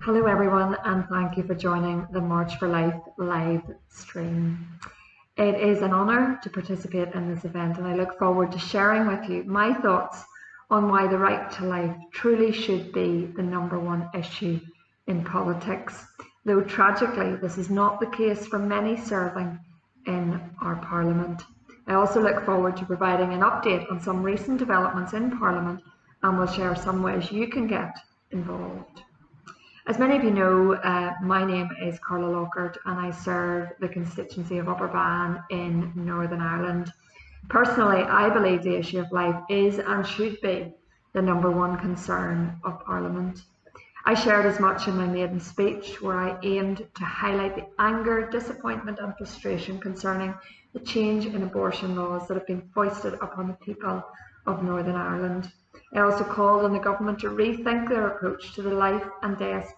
Hello everyone, and thank you for joining the March for Life live stream. It is an honour to participate in this event, and I look forward to sharing with you my thoughts on why the right to life truly should be the number one issue in politics, though tragically this is not the case for many serving in our Parliament. I also look forward to providing an update on some recent developments in Parliament, and will share some ways you can get involved. As many of you know, my name is Carla Lockhart, and I serve the constituency of Upper Bann in Northern Ireland. Personally, I believe the issue of life is and should be the number one concern of Parliament. I shared as much in my maiden speech, where I aimed to highlight the anger, disappointment and frustration concerning the change in abortion laws that have been foisted upon the people of Northern Ireland. I also called on the government to rethink their approach to the life and death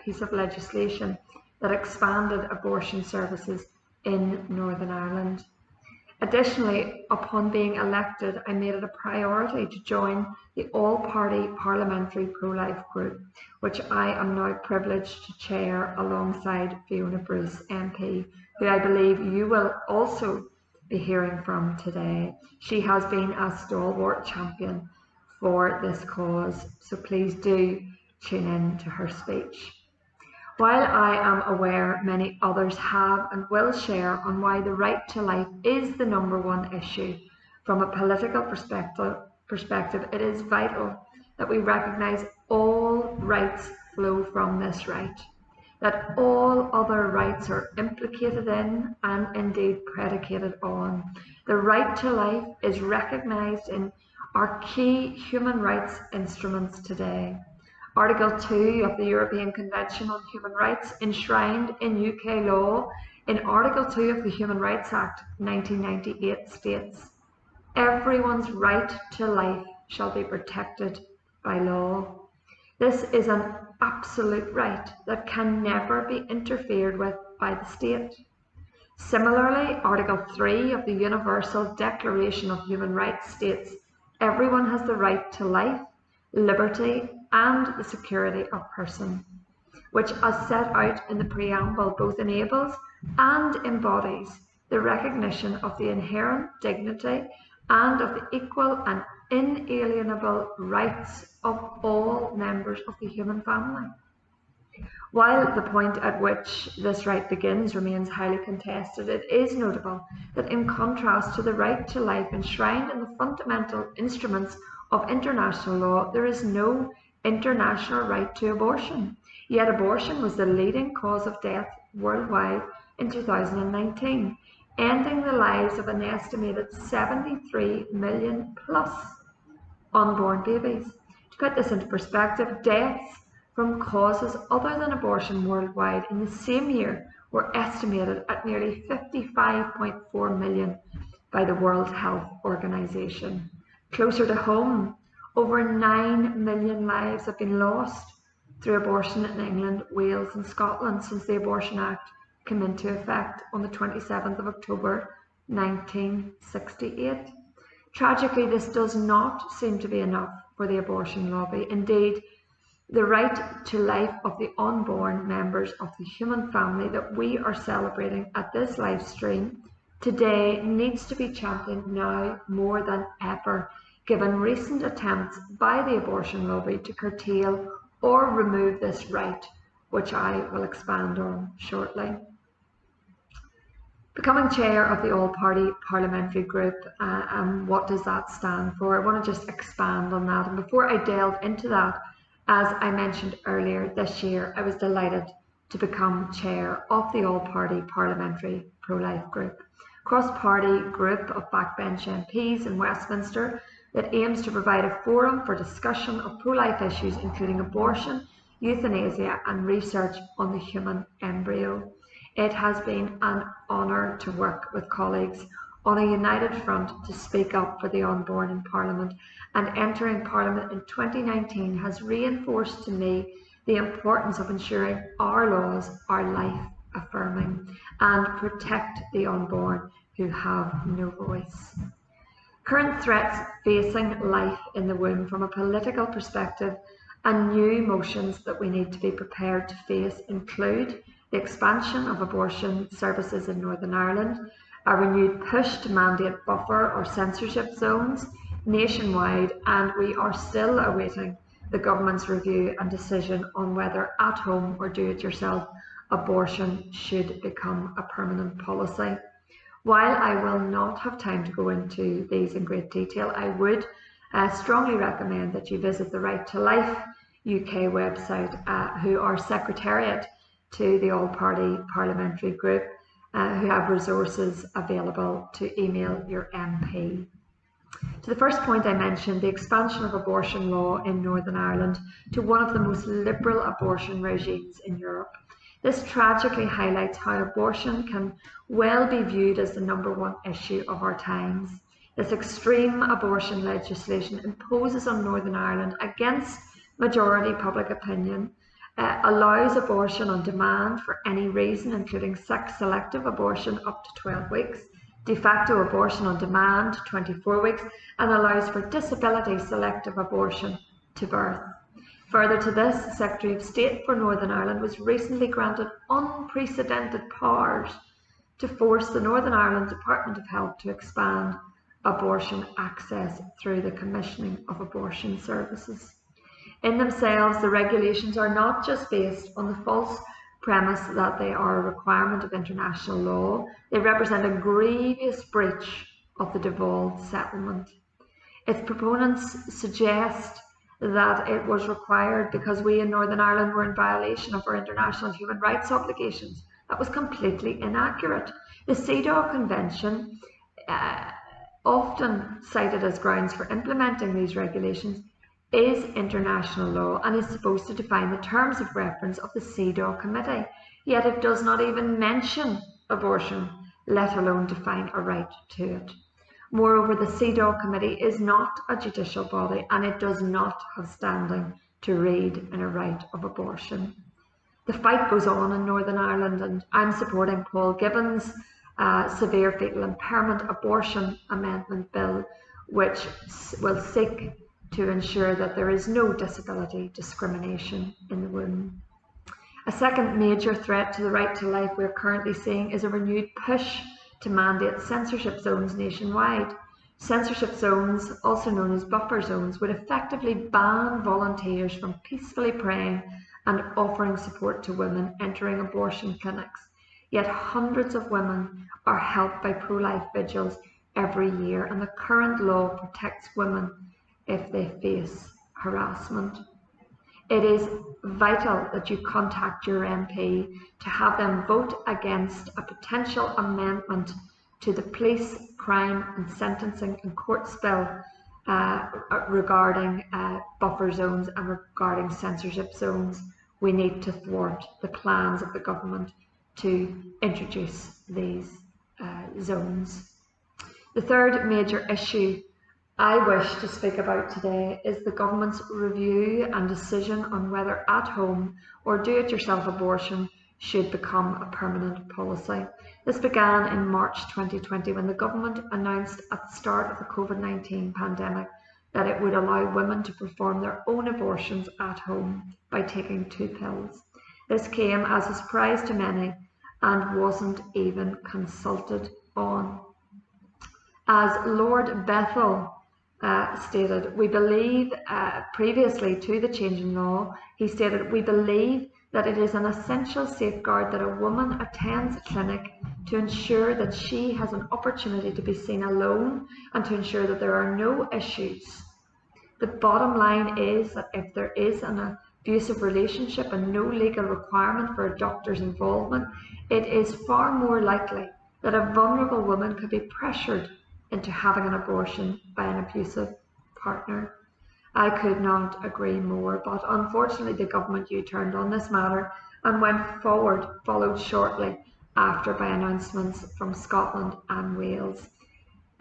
piece of legislation that expanded abortion services in Northern Ireland. Additionally, upon being elected, I made it a priority to join the all-party Parliamentary pro-life group, which I am now privileged to chair alongside Fiona Bruce MP, who I believe you will also be hearing from today. She has been a stalwart champion for this cause, so please do tune in to her speech. While I am aware many others have and will share on why the right to life is the number one issue, from a political perspective, it is vital that we recognise all rights flow from this right, that all other rights are implicated in and indeed predicated on. The right to life is recognised in our key human rights instruments today. Article 2 of the European Convention on Human Rights, enshrined in UK law in Article 2 of the Human Rights Act 1998, states, "Everyone's right to life shall be protected by law." This is an absolute right that can never be interfered with by the state. Similarly, Article 3 of the Universal Declaration of Human Rights states, "Everyone has the right to life, liberty, and the security of person," which, as set out in the preamble, both enables and embodies the recognition of the inherent dignity and of the equal and inalienable rights of all members of the human family. While the point at which this right begins remains highly contested, it is notable that, in contrast to the right to life enshrined in the fundamental instruments of international law, there is no international right to abortion. Yet abortion was the leading cause of death worldwide in 2019, ending the lives of an estimated 73 million plus unborn babies. To put this into perspective, deaths from causes other than abortion worldwide in the same year were estimated at nearly 55.4 million by the World Health Organization. Closer to home, over 9 million lives have been lost through abortion in England, Wales and Scotland since the Abortion Act came into effect on the 27th of October 1968. Tragically, this does not seem to be enough for the abortion lobby. Indeed, the right to life of the unborn members of the human family that we are celebrating at this live stream today needs to be championed now more than ever, given recent attempts by the abortion lobby to curtail or remove this right, which I will expand on shortly. Becoming chair of the all-party parliamentary group, what does that stand for? I want to just expand on that. And before I delve into that, as I mentioned earlier, this year I was delighted to become chair of the all-party parliamentary pro-life group, cross-party group of backbench MPs in Westminster that aims to provide a forum for discussion of pro-life issues, including abortion, euthanasia and research on the human embryo. It has been an honour to work with colleagues on a united front to speak up for the unborn in Parliament, and entering Parliament in 2019 has reinforced to me the importance of ensuring our laws are life-affirming and protect the unborn who have no voice. Current threats facing life in the womb from a political perspective And new motions that we need to be prepared to face include the expansion of abortion services in Northern Ireland, a renewed push to mandate buffer or censorship zones nationwide, and we are still awaiting the government's review and decision on whether at-home or do-it-yourself abortion should become a permanent policy. While I will not have time to go into these in great detail, I would strongly recommend that you visit the Right to Life UK website, who are secretariat to the all-party parliamentary group, who have resources available to email your MP. To the first point I mentioned, the expansion of abortion law in Northern Ireland to one of the most liberal abortion regimes in Europe. This tragically highlights how abortion can well be viewed as the #1 issue of our times. This extreme abortion legislation imposes on Northern Ireland against majority public opinion, allows abortion on demand for any reason, including sex-selective abortion up to 12 weeks, de facto abortion on demand to 24 weeks, and allows for disability-selective abortion to birth. Further to this, the Secretary of State for Northern Ireland was recently granted unprecedented powers to force the Northern Ireland Department of Health to expand abortion access through the commissioning of abortion services. In themselves, the regulations are not just based on the false premise that they are a requirement of international law, they represent a grievous breach of the devolved settlement. Its proponents suggest that it was required because we in Northern Ireland were in violation of our international human rights obligations. That was completely inaccurate. The CEDAW Convention, often cited as grounds for implementing these regulations, is international law and is supposed to define the terms of reference of the CEDAW Committee, yet it does not even mention abortion, let alone define a right to it. Moreover, the CEDAW Committee is not a judicial body and it does not have standing to read in a right of abortion. The fight goes on in Northern Ireland, and I'm supporting Paul Gibbons' Severe Fetal Impairment Abortion Amendment Bill, which will seek to ensure that there is no disability discrimination in the womb. A second major threat to the right to life we're currently seeing is a renewed push to mandate censorship zones nationwide. Censorship zones, also known as buffer zones, would effectively ban volunteers from peacefully praying and offering support to women entering abortion clinics. Yet hundreds of women are helped by pro-life vigils every year, and the current law protects women if they face harassment. It is vital that you contact your MP to have them vote against a potential amendment to the Police, Crime and Sentencing and Courts Bill regarding buffer zones and regarding censorship zones. We need to thwart the plans of the government to introduce these zones. The third major issue I wish to speak about today is the government's review and decision on whether at-home or do-it-yourself abortion should become a permanent policy. This began in March 2020 when the government announced at the start of the COVID-19 pandemic that it would allow women to perform their own abortions at home by taking 2 pills. This came as a surprise to many and wasn't even consulted on. As Lord Bethel stated, we believe, previously to the change in law, he stated, we believe that it is an essential safeguard that a woman attends a clinic to ensure that she has an opportunity to be seen alone and to ensure that there are no issues. The bottom line is that if there is an abusive relationship and no legal requirement for a doctor's involvement, it is far more likely that a vulnerable woman could be pressured into having an abortion by an abusive partner. I could not agree more, but unfortunately the government U-turned on this matter and went forward, followed shortly after by announcements from Scotland and Wales,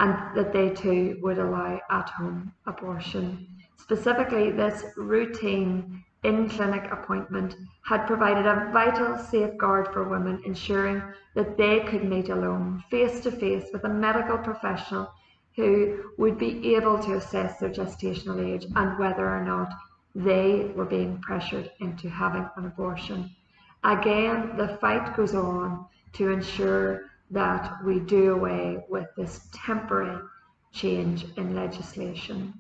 and that they too would allow at-home abortion. Specifically, this routine in-clinic appointment had provided a vital safeguard for women, ensuring that they could meet alone, face-to-face with a medical professional who would be able to assess their gestational age and whether or not they were being pressured into having an abortion. Again, the fight goes on to ensure that we do away with this temporary change in legislation.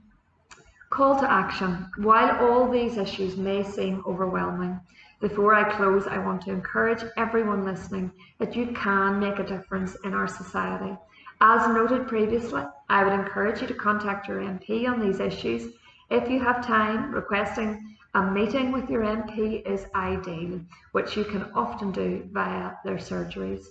Call to action. While all these issues may seem overwhelming, before I close, I want to encourage everyone listening that you can make a difference in our society. As noted previously, I would encourage you to contact your MP on these issues. If you have time, requesting a meeting with your MP is ideal, which you can often do via their surgeries.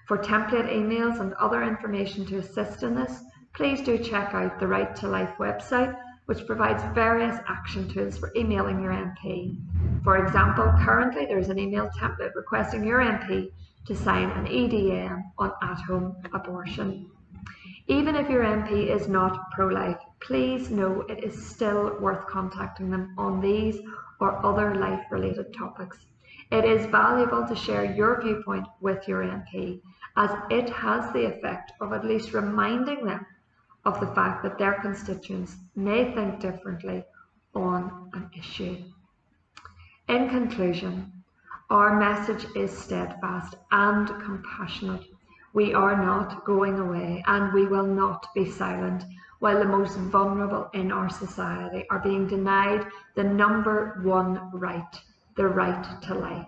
For template emails and other information to assist in this, please do check out the Right to Life website, which provides various action tools for emailing your MP. For example, currently there is an email template requesting your MP to sign an EDM on at-home abortion. Even if your MP is not pro-life, please know it is still worth contacting them on these or other life-related topics. It is valuable to share your viewpoint with your MP, as it has the effect of at least reminding them of the fact that their constituents may think differently on an issue. In conclusion, our message is steadfast and compassionate. We are not going away, and we will not be silent while the most vulnerable in our society are being denied the number one right, the right to life.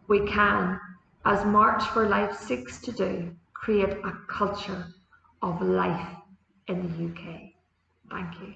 We can, as March for Life seeks to do, create a culture of life in the UK. Thank you.